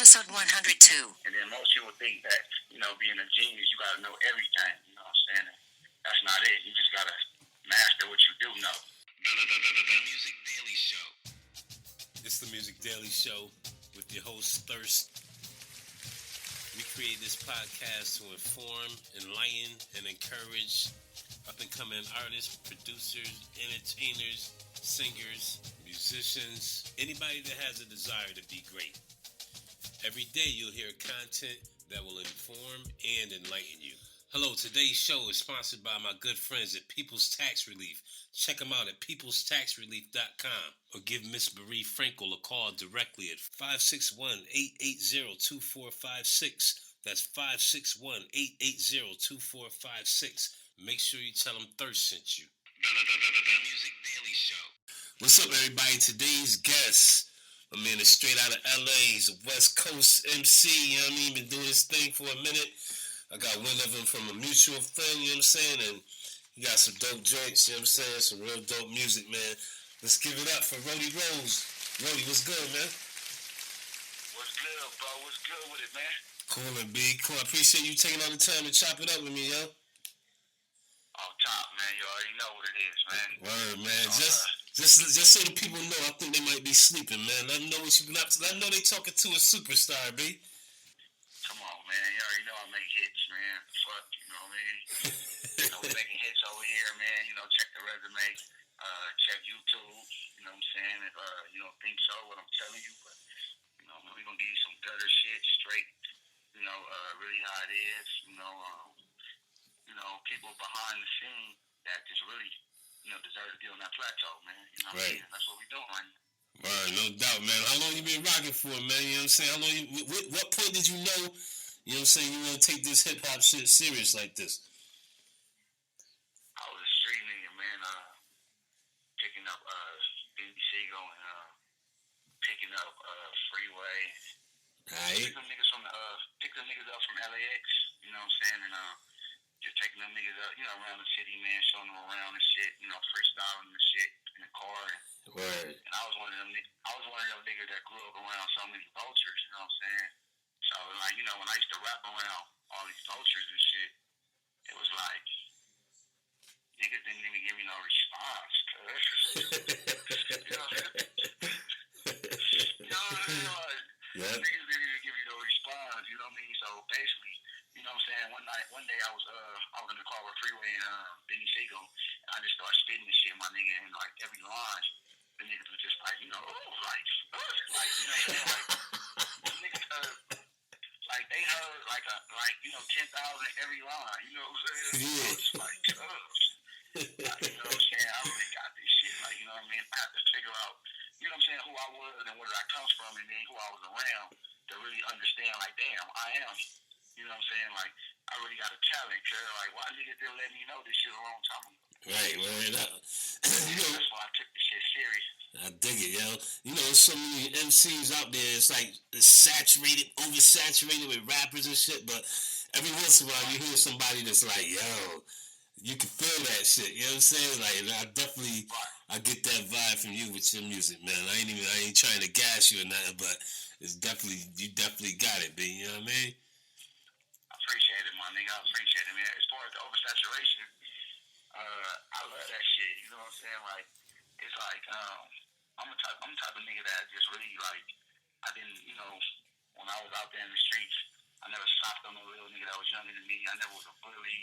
Episode 102. And then most people think that, being a genius, you got to know everything. You know what I'm saying? That's not it. You just got to master what you do know. The Music Daily Show. It's the Music Daily Show with your host, Thirst. We create this podcast to inform, enlighten, and encourage up-and-coming artists, producers, entertainers, singers, musicians, anybody that has a desire to be great. Every day you'll hear content that will inform and enlighten you. Hello, today's show is sponsored by my good friends at People's Tax Relief. Check them out at peoplestaxrelief.com or give Miss Marie Frankel a call directly at 561-880-2456. That's 561-880-2456. Make sure you tell them Thirst sent you. The Music Daily Show. What's up, everybody? Today's guest, my man is straight out of LA. He's a West Coast MC, you know what I mean? Been doing his thing for a minute. I got wind of him from a mutual friend, you know what I'm saying? And he got some dope joints, you know what I'm saying? Some real dope music, man. Let's give it up for Roadie Rose. Roadie, what's good, man? What's good, bro? What's good with it, man? Cool and B. Cool. I appreciate you taking all the time to chop it up with me, yo. On top, man. You already know what it is, man. Word, man. Just so the people know, I think they might be sleeping, man. Let them know what you've been up to. Let them know they talking to a superstar, B. Come on, man. You already know I make hits, man. Fuck, you know what I mean? We making hits over here, man. Check the resume. Check YouTube. You know what I'm saying? If you don't think so, what I'm telling you. But, we're going to give you some gutter shit straight, really how it is. People behind the scene that just really, deserve to be on that plateau, man. You know what I mean? That's what we're doing right now. Right, no doubt, man. How long you been rocking for, man? You know what I'm saying? How long what point did you know, you know what I'm saying, you want to take this hip-hop shit serious like this? I was a street nigga, man, picking up Benny Siegel and picking up Freeway. Right. Pick them niggas up from LAX, you know what I'm saying, and just taking them niggas up, around the city, man, showing them around and shit, freestyling and shit in the car. Word. And I was one of them niggas that grew up around so many vultures, you know what I'm saying? So, like, when I used to rap around all these vultures and shit, it was like, niggas didn't even give me no response, cuz. You know what I'm saying? Yep. Niggas didn't even give me no response, you know what I mean? So, basically, you know what I'm saying? One day I was in the car with Freeway and Benny Siegel, and I just started spitting this shit, my nigga, and like every line, the niggas was just like, you know what I'm saying? Like, niggas heard, like they heard like 10,000 every line, you know what I'm saying? Yeah. It's like, you know what I'm saying? I really got this shit, like, you know what I mean? I have to figure out, you know what I'm saying, who I was and where I come from, and then who I was around to really understand, like, damn, I am. You know what I'm saying? Like, I really got a talent, cuz. Like, why niggas didn't let me know this shit a long time ago? Right, man. That's why I took this shit serious. I dig it, yo. There's so many MCs out there. It's like it's saturated, oversaturated with rappers and shit. But every once in a while, you hear somebody that's like, yo, you can feel that shit. You know what I'm saying? Like, I get that vibe from you with your music, man. I ain't trying to gas you or nothing, but you definitely got it, B. You know what I mean? Appreciate it, my nigga. I appreciate it, man. As far as the oversaturation, I love that shit. You know what I'm saying? Like, it's like, I'm the type of nigga that just really, like, I didn't, when I was out there in the streets, I never stopped on no little nigga that was younger than me. I never was a bully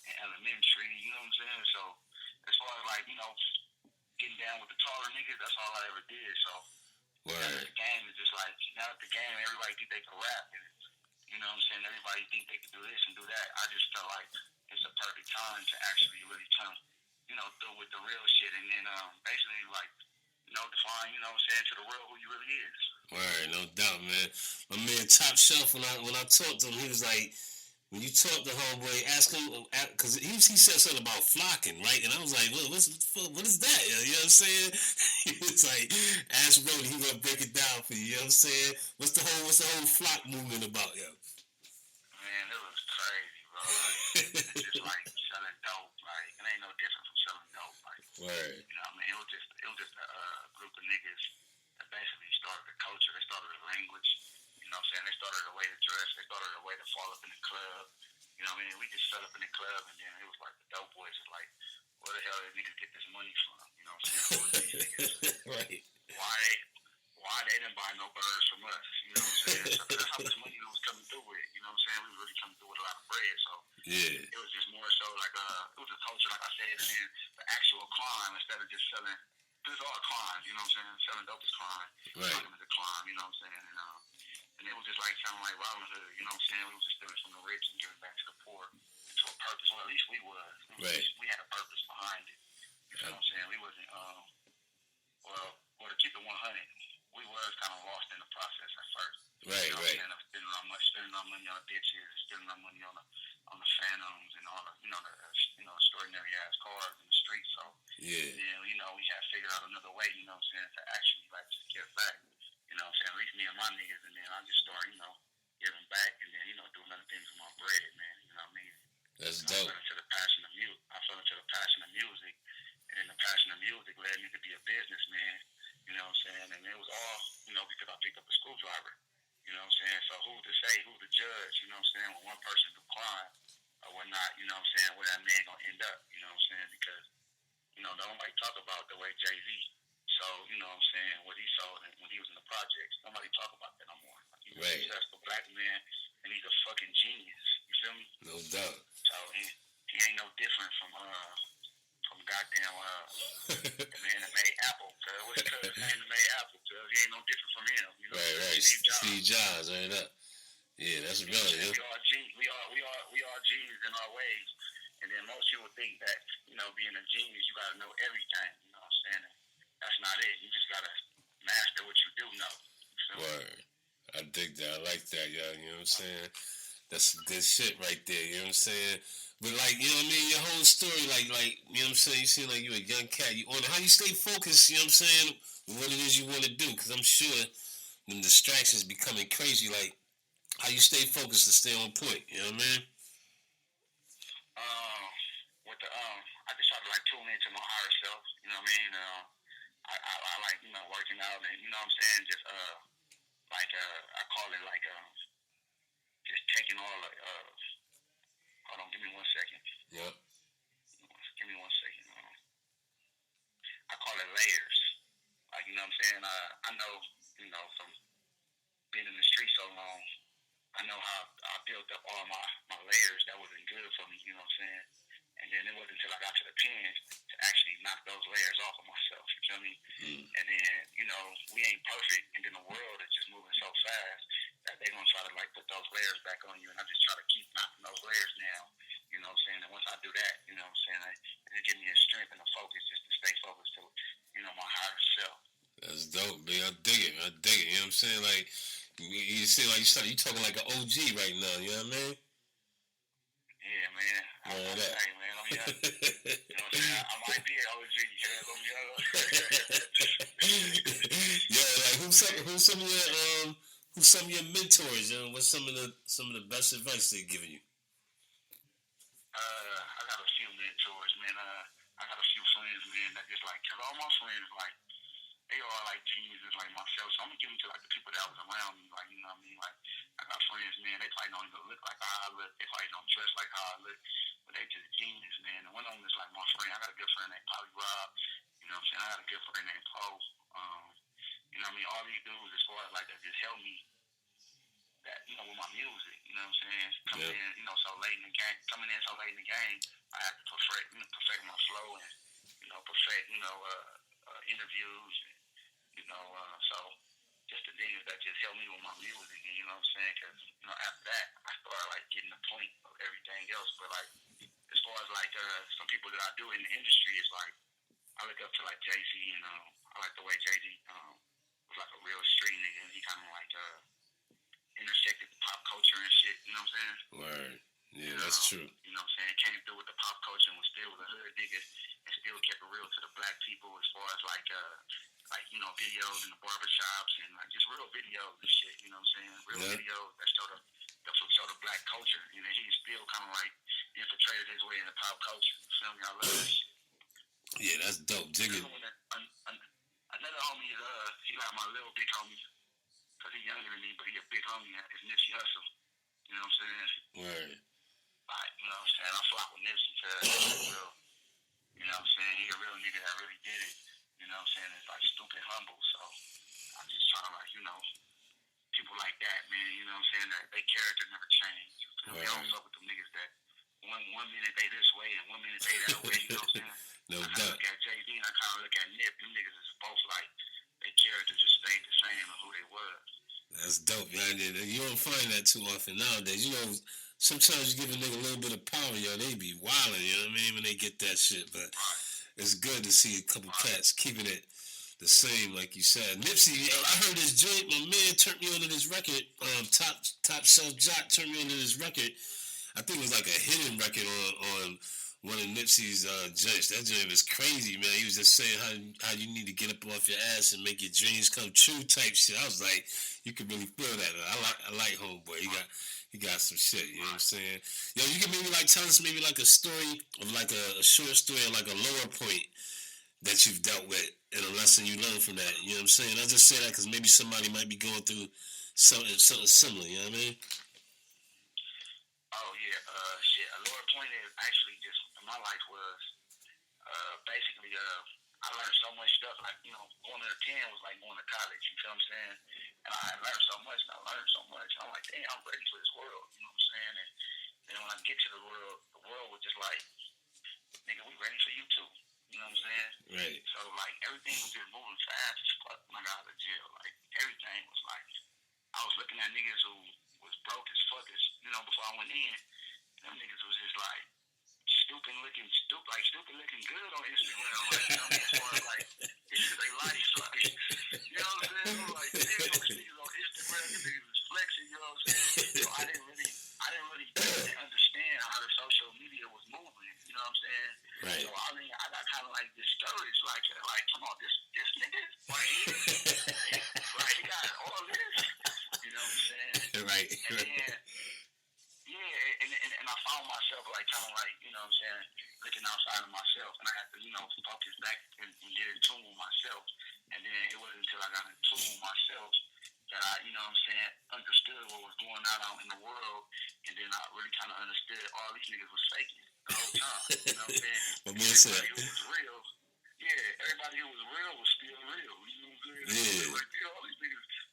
in elementary, you know what I'm saying? So, as far as, like, getting down with the taller niggas, that's all I ever did. So, the game is just like, now at the game, everybody think they can rap, and you know what I'm saying? Everybody think they can do this and do that. I just felt like it's a perfect time to actually really come, through with the real shit. And then basically, like, define, you know what I'm saying, to the world who you really is. Right, no doubt, man. My man Top Shelf, when I talked to him, he was like, when you talk to homeboy, ask him, because he said something about flocking, right? And I was like, what is that? You know what I'm saying? He was like, ask Roadie, he gonna break it down for you. You know what I'm saying? What's the whole flock movement about, yo? Man, it was crazy, bro. It's just like selling dope, like it ain't no different from selling dope, like. Word. You know what I mean? It was just a group of niggas that basically started the culture. They started the language. You know what I'm saying? They started the way to dress. They started the way to fall up in the club. You know what I mean? We just fell up in the club, and then it was like the dope boys was like, where the hell did niggas get this money from? You know what I'm saying? Who are these niggas? Right. Why they didn't buy no birds from us? You know what I'm saying? So that's how much money we was coming through with. You know what I'm saying? We was really coming through with a lot of bread. So yeah, it was just more so like it was a culture, like I said, and then the actual crime instead of just selling. This is all crime, you know what I'm saying? Selling dope is crime. Right. Selling is a crime, you know what I'm saying? And it was just like sounding like Robin Hood, you know what I'm saying? We was just stealing from the rich and giving back to the poor to a purpose. Well, at least we was. Right. We had a purpose behind it. You know what I'm saying? We wasn't, well, to keep it 100, we was kind of lost in the process at first. Right, you know right. What I'm spending our money on bitches, spending our money on the phantoms and all the, extraordinary ass cars in the street. So, yeah. Then, we had figured out another way, you know what I'm saying, to actually, like, just give back. You know what I'm saying? At least me and my niggas, and then I just start, giving back and then, doing other things with my bread, man. You know what I mean? That's dope. I fell into the passion of music. I fell into the passion of music, and then the passion of music led me to be a businessman. You know what I'm saying? And it was all, because I picked up a screwdriver. You know what I'm saying? So who's to say, who's the judge, you know what I'm saying, when one person do crime or whatnot, you know what I'm saying, where that man gonna end up, you know what I'm saying? Because, nobody talk about the way Jay-Z sold, you know what I'm saying, what he sold when he was in the projects. Nobody talk about that no more. Like, he's a successful black man, and he's a fucking genius. You feel me? No doubt. So he ain't no different from goddamn the man that made Apple. What's the man that made Apple? He ain't no different from him. You know? Right. Steve Jobs, ain't that? Yeah, that's really it. We are genius in our ways. And then most people think that, being a genius, you gotta know everything. You know what I'm saying? That's not it. You just gotta master what you do know. Word. I dig that. I like that, y'all. You know what I'm saying? That's some good shit right there. You know what I'm saying? But like, you know what I mean? Your whole story, like, you know what I'm saying? You seem like you a young cat. How you stay focused, you know what I'm saying? What it is you want to do. Because I'm sure when distractions becoming crazy, like, how you stay focused to stay on point. You know what I mean? I just try to like tune into my higher self. You know what I mean? I like working out, and you know what I'm saying. Just I call it like just taking all hold on, give me 1 second. Yep. Give me 1 second. I call it layers. Like, you know what I'm saying? I know, from being in the street so long, I know how I built up all my layers that wasn't good for me, you know what I'm saying? And then it wasn't until I got to the pen to actually knock those layers off of myself, you feel me? And then, we ain't perfect, and then the world is just moving so fast that they're going to try to, like, put those layers back on you, and I just try to keep knocking those layers down, you know what I'm saying? And once I do that, you know what I'm saying, it just gives me a strength and a focus just to stay focused to, my higher self. That's dope, man. I dig it. You know what I'm saying? Like, you seem like you talking like an OG right now, you know what I mean? Yeah, man. Hey, man, I'm young. You know what I'm saying? I might be an OG, I'm young. Yeah, like who's some of your mentors, what's some of the best advice they've given you? I got a few mentors, man. I got a few friends, man, that just like, cause all my friends, like, they are like geniuses like myself. So I'm gonna give them to like the people that was around me, like, you know what I mean? Like, I got friends, man, they probably don't even look like how I look. They probably don't dress like how I look, but they just genius, man. And one of them is like my friend. I got a good friend named Polly Rob. You know what I'm saying? I got a good friend named Poe. You know what I mean? All these dudes, as far as like that, just help me that, with my music. You know what I'm saying? Coming in so late in the game, I have to perfect my flow and, perfect, interviews. So just the niggas that just help me with my music, and you know what I'm saying? Because, after that, I started, like, getting the point of everything else. But, like, as far as, like, some people that I do in the industry, it's like, I look up to, like, Jay-Z, and I like the way Jay-Z was, like, a real street nigga, and he kind of, like, intersected pop culture and shit, you know what I'm saying? Word. Yeah, that's true. You know what I'm saying? Came through with the pop culture and was still with the hood niggas and still kept it real to the black people as far as, like, videos in the barbershops and, like, just real videos and shit, you know what I'm saying? Real videos that show the black culture. You know, he still kind of, like, infiltrated his way into pop culture. You feel me? I love that shit. Yeah, that's dope. Dig it. Another homie is, he like my little big homie, because he younger than me, but he a big homie. It's Nipsey Hussle. You know what I'm saying? Right. Like, you know what I'm saying? I flock with Nipsey because he's real. You know what I'm saying? He a real nigga that really did it. You know what I'm saying? It's like stupid humble. So I'm just trying to like, you know, people like that, man. You know what I'm saying? That their character never changed. Right. They don't fuck with them niggas that one minute they this way and one minute they that way. You know what I'm saying? No I doubt. look at JD and I kind of look at Nip. Them niggas is both like their character just stayed the same of who they was. That's dope, man. You don't find that too often nowadays. You know, sometimes you give a nigga a little bit of power, yo, they be wildin', you know what I mean, when they get that shit. But it's good to see a couple cats keeping it the same, like you said. Nipsey, I heard this joint. My man turned me onto this record. Top Shelf Jock turned me onto this record. I think it was like a hidden record on one of Nipsey's joints. That joint was crazy, man. He was just saying how you need to get up off your ass and make your dreams come true type shit. I was like, you can really feel that. I like Homeboy. He got some shit, you know what I'm saying? Yo, you can maybe like tell us maybe like a story of like a short story or like a lower point that you've dealt with and a lesson you learned from that. You know what I'm saying? I just say that because maybe somebody might be going through something similar, you know what I mean? Oh, yeah. Shit. A lower point is actually just my life was basically I learned so much stuff. Like, you know, going to the 10 was like going to college. You feel what I'm saying? And I learned so much and I learned so much. I'm like, damn, I'm ready for this world. You know what I'm saying? And then when I get to the world was just like, nigga, we ready for you too. You know what I'm saying? Right. So, like, everything was just moving fast as fuck when I got out of jail. Like, everything was like, I was looking at niggas who was broke as fuck as, you know, before I went in. Them niggas was just like, stupid looking good on Instagram. Like, you know what I mean? As far as, like, it's their life. Like, you know what I'm saying? I'm like, damn, those niggas on Instagram, these niggas is flexing, you know what I'm saying? So I didn't really understand how the social media was moving, you know what I'm saying? Right. So I mean, I got kind of like discouraged, like come on, this nigga, right here, like he got all this, you know what I'm saying? Right. And then, yeah, and I found myself like kind of like, you know what I'm saying, looking outside of myself, and I had to, you know, focus back and get in tune with myself. And then it wasn't until I got in tune with myself that I, you know what I'm saying, understood what was going on out in the world, and then I really kind of understood all these niggas was faking the whole time. You know what I'm saying? Everybody who was real, everybody who was real was still real. You know what I'm saying? Yeah. Like,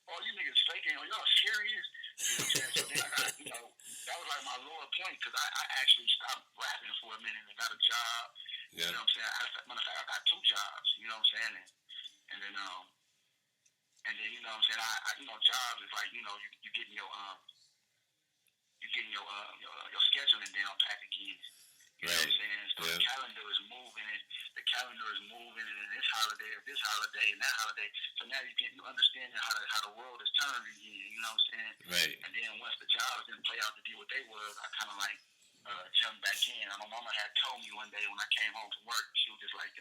all you niggas faking. Are y'all serious? You know what I'm saying? So then I got, you know, that was like my lower point because I actually stopped rapping for a minute and got a job. Yeah. You know what I'm saying? Matter of fact, I got 2 jobs. You know what I'm saying? And then you know what I'm saying? I you know, jobs is like, you know, you getting your scheduling down pat again. You know what I'm saying? So the calendar is moving, and this holiday, and that holiday. So now you understanding how the world is turning again. You know what I'm saying? Right. And then once the jobs didn't play out to be what they was, I kind of like jumped back in. And my mama had told me one day when I came home from work, she was just like,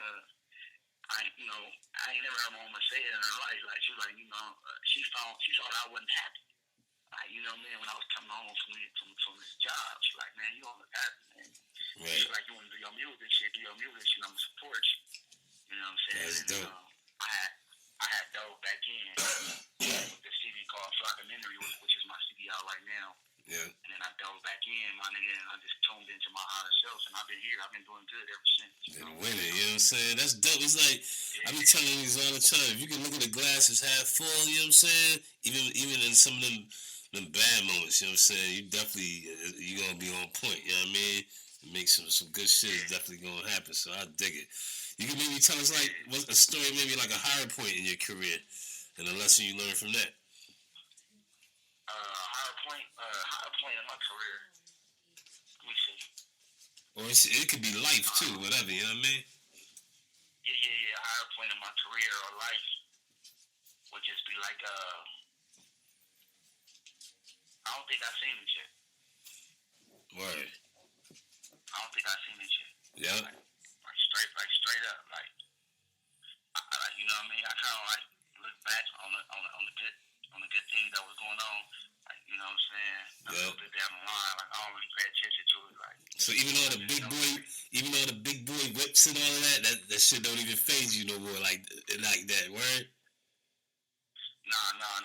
I ain't never heard my mama say it in her life. Like, she was like, you know, she thought I wasn't happy. Like, you know what I mean? When I was coming home from this job, she's like, man, you don't look happy, man. Right. She's like, you want to do your music shit, I'm gonna support you. You know what I'm saying? That's dope. I had dove back in with the CD called Documentary, which is my CD out right now. Yeah. And then I dove back in, my nigga, and I just tuned into my higher self, and I've been here. I've been doing good ever since. Been winning, you know what I'm saying? That's dope. It's like, I be telling niggas all the time, if you can look at the glass as half full, you know what I'm saying? Even in some of them bad moments, you know what I'm saying? You definitely, you gonna be on point, you know what I mean? Make some good shit is definitely gonna happen, so I dig it. You can maybe tell us like what's a story, maybe like a higher point in your career and a lesson you learned from that. Higher point in my career. Let me see. Or it could be life too, whatever, you know what I mean? Yeah. Higher point in my career or life would just be like, I don't think I've seen it yet. Word. I don't think I've seen it yet. Yeah. Like straight up, like, you know what I mean? I kind of like look back on the good things that was going on, like, you know what I'm saying? A little bit down the line, like I don't really pay attention to it, like. So even though the big boy whips and all of that shit don't even faze you no more, like that. Word. Nah.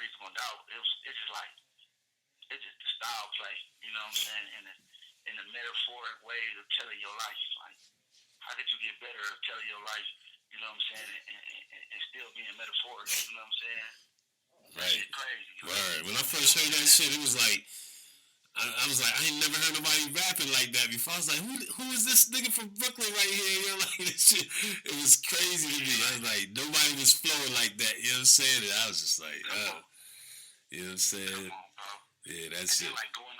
reasonable doubt. It's just like it's just the style play. You know what I'm saying? In the metaphoric way of telling your life. Like, how could you get better at telling your life? You know what I'm saying? And still being metaphoric. You know what I'm saying? Right. That's crazy. Word. When I first heard that shit, it was like. I was like, I ain't never heard nobody rapping like that before. I was like, who is this nigga from Brooklyn right here? You know, like this shit. It was crazy to me. I was like, nobody was flowing like that. You know what I'm saying? And I was just like, you know what I'm saying? Come on, bro. Yeah, that's it. Like going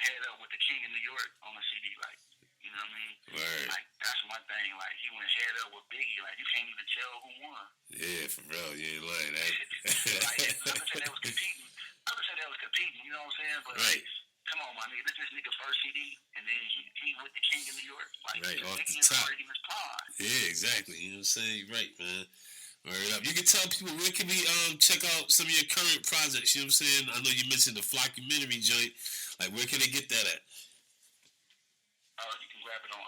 head up with the King of New York on the CD, like, you know what I mean? Word. Like, that's my thing. Like, he went head up with Biggie. Like, you can't even tell who won. Yeah, for real. You ain't lying. That. Like, not to say they was competing. You know what I'm saying? But right. Like, come on, my nigga. This is nigga first CD, and then he with the King of New York. Like, right, off the top. Yeah, exactly. You know what I'm saying? You're right, man. Word up. You can tell people where can we check out some of your current projects. You know what I'm saying? I know you mentioned the Flockumentary joint. Like, where can they get that at? You can grab it on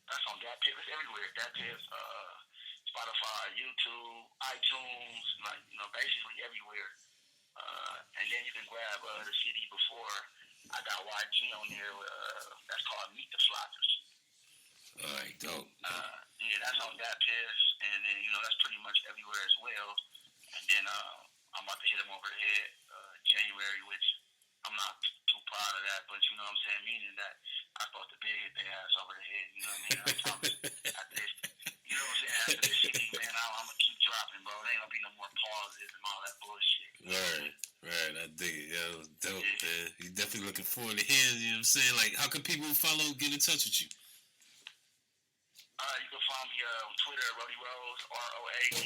that's on Dat Piff. It's everywhere. Dat Piff, Spotify, YouTube, iTunes, like, you know, basically everywhere. And then you can grab the CD before. I got YG on there. That's called Meet the Flockers. All right, dope. Yeah, that's on Dat Piff, and then, you know, that's pretty much everywhere as well. And then I'm about to hit them over the head January, which I'm not too proud of that, but you know what I'm saying, meaning that I'm supposed to big hit their ass over the head. You know what I mean? I promise. After this, you know what I'm saying? After this CD, man, I'm gonna keep dropping, bro. There ain't gonna be no more pauses and all that bullshit. Right, I dig it. Yeah, it was dope, man. You definitely looking forward to hearing, you know what I'm saying? Like, how can people get in touch with you? You can find me on Twitter, Roadie Rose, ROADIE,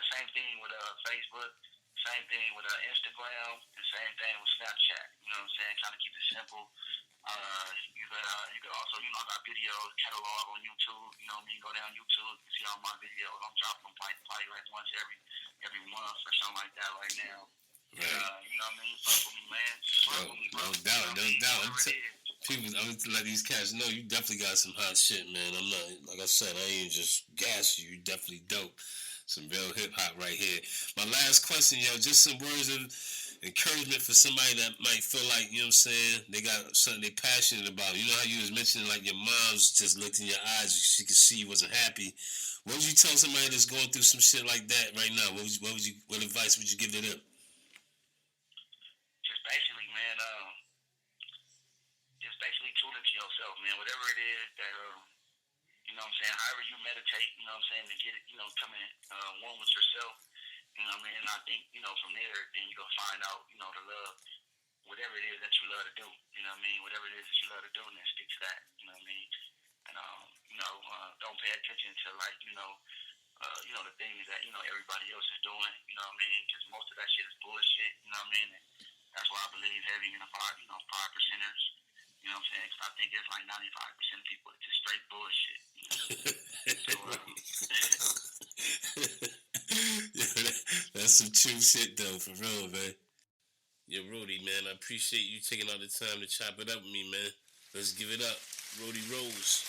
same thing with Facebook, same thing with Instagram, and same thing with Snapchat. You know what I'm saying? Kind of keep it simple. You can also, you know, I got videos catalog on YouTube. You know what I mean? Go down YouTube, you see all my videos. I'm dropping them probably like once every month or something like that right now. Right. You know what I mean? Fuck with me, man. Fuck with me, bro. No doubt. People, I'm to let these cats know you definitely got some hot shit, man. I'm not, like I said, I ain't just gas you. You definitely dope. Some real hip hop right here. My last question, yo, just some words of encouragement for somebody that might feel like, you know what I'm saying, they got something they passionate about. You know how you was mentioning like your mom's just looked in your eyes, she could see you wasn't happy. What would you tell somebody that's going through some shit like that right now? What advice would you give to them? Just basically, man, just basically tune into yourself, man. Whatever it is that, you know what I'm saying, however you meditate, you know what I'm saying, to get it, you know, coming one with yourself, you know what I mean? And I think, you know, from there, then you're going to find out, you know, to love whatever it is that you love to do, you know what I mean? Whatever it is that you love to do, and then stick to that, you know what I mean? And, you know, don't pay attention to, like, you know, the things that, you know, everybody else is doing, you know what I mean? Because most of that shit is bullshit, you know what I mean? And that's why I believe heavy in the 5%ers. You know what I'm saying? Because I think it's like 95% of people are just straight bullshit. That's some true shit, though, for real, man. Yo, Roadie, man, I appreciate you taking all the time to chop it up with me, man. Let's give it up. Roadie Rose.